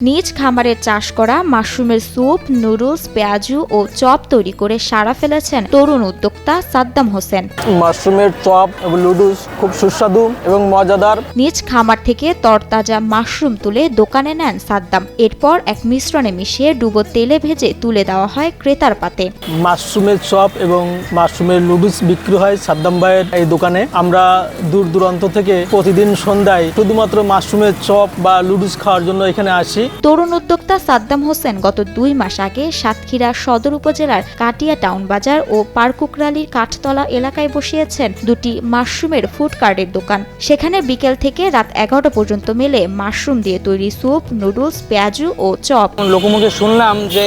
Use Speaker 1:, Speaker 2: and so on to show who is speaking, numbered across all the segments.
Speaker 1: নিজ খামারে চাষ করা মাশরুমের স্যুপ, নুডলস, পেঁয়াজু ও চপ তৈরি করে সাড়া ফেলেছেন তরুণ উদ্যোক্তা সাদ্দাম হোসেন।
Speaker 2: মাশরুমের চপ এবং নুডলস খুব সুস্বাদু এবং মজাদার।
Speaker 1: নিজ খামার থেকে তরতাজা মাশরুম তুলে দোকানে নেন সাদ্দাম। এরপর এক মিশ্রণে মিশিয়ে ডুবো তেলে ভেজে তুলে দেওয়া হয় ক্রেতার পাতে।
Speaker 2: মাশরুমের চপ এবং মাশরুমের নুডলস বিক্রি হয় সাদ্দাম ভাইয়ের এই দোকানে। আমরা দূর দূরান্ত থেকে প্রতিদিন সন্ধ্যায় শুধুমাত্র মাশরুমের চপ বা নুডলস খাওয়ার জন্য এখানে আসি।
Speaker 1: তরুণ উদ্যোক্তা সাদ্দাম হোসেন গত 2 মাস আগে সাতক্ষীরা সদর উপজেলার কাটিয়া টাউন বাজার ও পার্কুকরালির কাঠতলা এলাকায় বসিয়েছেন দুটি মাশরুমের ফুড কার্টের দোকান। সেখানে বিকেল থেকে রাত 11টা পর্যন্ত মেলে মাশরুম দিয়ে তৈরি স্যুপ, নুডলস, পেঁয়াজু ও চপ।
Speaker 3: লোকমুখে শুনলাম যে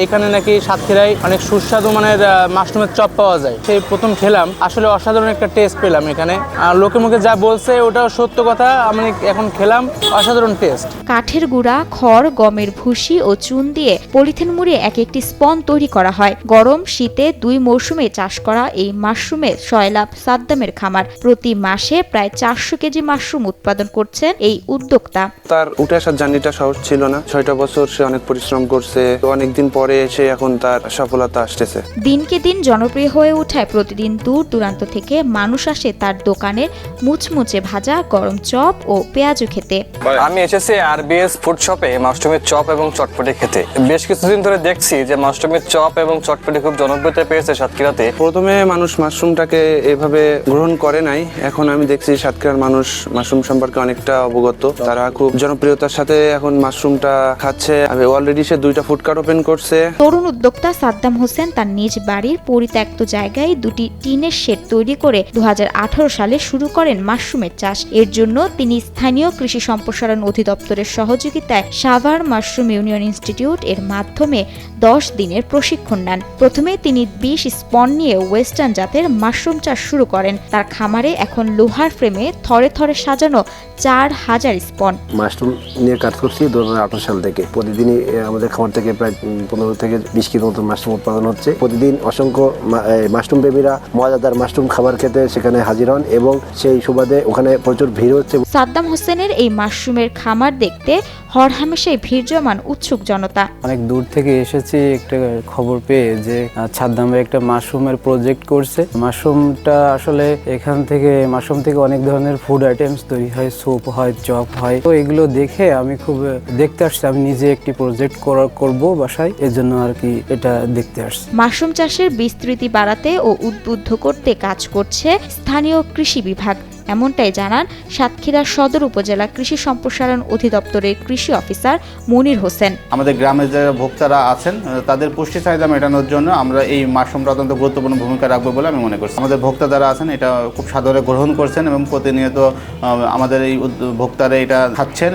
Speaker 3: এইখানে নাকি সাতক্ষীরায় অনেক সুস্বাদু মানের মাশরুমের চপ পাওয়া যায়। সেই প্রথম খেলাম, আসলে অসাধারণ একটা টেস্ট পেলাম এখানে। লোকে মুখে যা বলছে ওটাও সত্য কথা, আমি এখন খেলাম, অসাধারণ টেস্ট।
Speaker 1: কাঠের গুঁড়া, খড়, গমের ভুসি ও চুন দিয়ে পলিথিন মুড়ে এক একটি স্পন তৈরি করা হয়। গরম শীতে 2 মৌসুমে চাষ করা এই মাশরুমের সয়লাভ সাদ্দামের খামার। প্রতি মাসে প্রায় 400 কেজি মাশরুম উৎপাদন করছেন এই উদ্যোক্তা।
Speaker 4: তার উঠে আসার জার্নিটা সহজ ছিল না। 6টা বছর সে অনেক পরিশ্রম করছে। অনেকদিন পরে এসে এখন তার সফলতা আসতেছে।
Speaker 1: দিনকে দিন জনপ্রিয় হয়ে ওঠায় প্রতিদিন দূর দূরান্ত থেকে মানুষ আসে তার দোকানের মুচমুচে ভাজা গরম চপ ও পেঁয়াজু খেতে।
Speaker 5: আমি এসেছি আরবিএস ফুড শপে মাশরুমের চপ এবং চটপটি খেতে। বেশ কিছুদিন ধরে দেখছি যে মাশরুমের চপ এবং চটপটি খুব জনপ্রিয়তা পেয়েছে সাতক্ষীরাতে।
Speaker 4: প্রথমে মানুষ মাশরুমটাকে এভাবে গ্রহণ করে নাই। এখন আমি দেখছি সাতক্ষীরার মানুষ মাশরুম সম্পর্কে অনেকটা অবগত। তারা খুব জনপ্রিয়তার সাথে এখন মাশরুমটা খাচ্ছে। আমি অলরেডি সে 2টা ফুড কার্ট ওপেন করছে।
Speaker 1: তরুণ উদ্যোক্তা সাদ্দাম হোসেন তার নিজ বাড়ির পরিত্যক্ত জায়গায় 2টি টিনের শেড তৈরি করে 2018 সালে শুরু করেন মাশরুমের চাষ। এর জন্য তিনি স্থানীয় কৃষি সম্প্রসারণ অধিদপ্তরের সহযোগিতায় সাভার মাশরুম ইউনিয়ন ইনস্টিটিউট এর মাধ্যমে 10 দিনের প্রশিক্ষণ নেন। প্রথমে তিনি 20 স্পন নিয়ে ওয়েস্টার্ন জাতের মাশরুম চাষ শুরু করেন। তার খামারে এখন লোহার ফ্রেমে থরে থরে সাজানো 4000 স্পন।
Speaker 6: মাশরুম নিয়ে কাজ করছি 2018 সাল থেকে। প্রতিদিনই আমাদের খামার থেকে প্রায় 15 থেকে 20 কেজি মতো মাশরুম উৎপাদন হচ্ছে। প্রতিদিন অসংখ্য মাশরুম প্রেমীরা মজাদার মাশরুম খাবার খেতে সেখানে হাজির হন এবং সেই সুবাদে ওখানে প্রচুর ভিড় হচ্ছে।
Speaker 1: সাদ্দাম হোসেনের এই মাশরুমের খামার দেখতে হরহামেশাই ভিড় জমান উৎসুক জনতা।
Speaker 7: অনেক দূর থেকে এসেছি একটা খবর পেয়ে যে সাদ্দাম ভাই একটা মাশরুমের প্রজেক্ট করছে। মাশরুমটা আসলে মাশরুম থেকে অনেক ধরনের ফুড আইটেমস তৈরি হয়, স্যুপ হয়, চপ হয়। তো এগুলো দেখে আমি খুব দেখতে আসছি। আমি নিজে একটি প্রজেক্ট করব বাসায়, এর জন্য আর কি এটা দেখতে আসছি।
Speaker 1: মাশরুম চাষের বিস্তৃতি বাড়াতে ও উদ্বুদ্ধ করতে কাজ করছে স্থানীয় কৃষি বিভাগ। এমনটাই জানান সাতক্ষীরা সদর উপজেলা কৃষি সম্প্রসারণ অধিদপ্তরের কৃষি অফিসার মনির হোসেন।
Speaker 8: আমাদের গ্রামের যারা ভোক্তারা আছেন তাদের পুষ্টি চাহিদা মেটানোর জন্য আমরা এই মাশরুমটা অত্যন্ত গুরুত্বপূর্ণ ভূমিকা রাখবো বলে আমি মনে করছি। আমাদের ভোক্তা যারা আছেন এটা খুব সাদরে গ্রহণ করছেন এবং প্রতিনিয়ত আমাদের এই ভোক্তারা এটা খাচ্ছেন।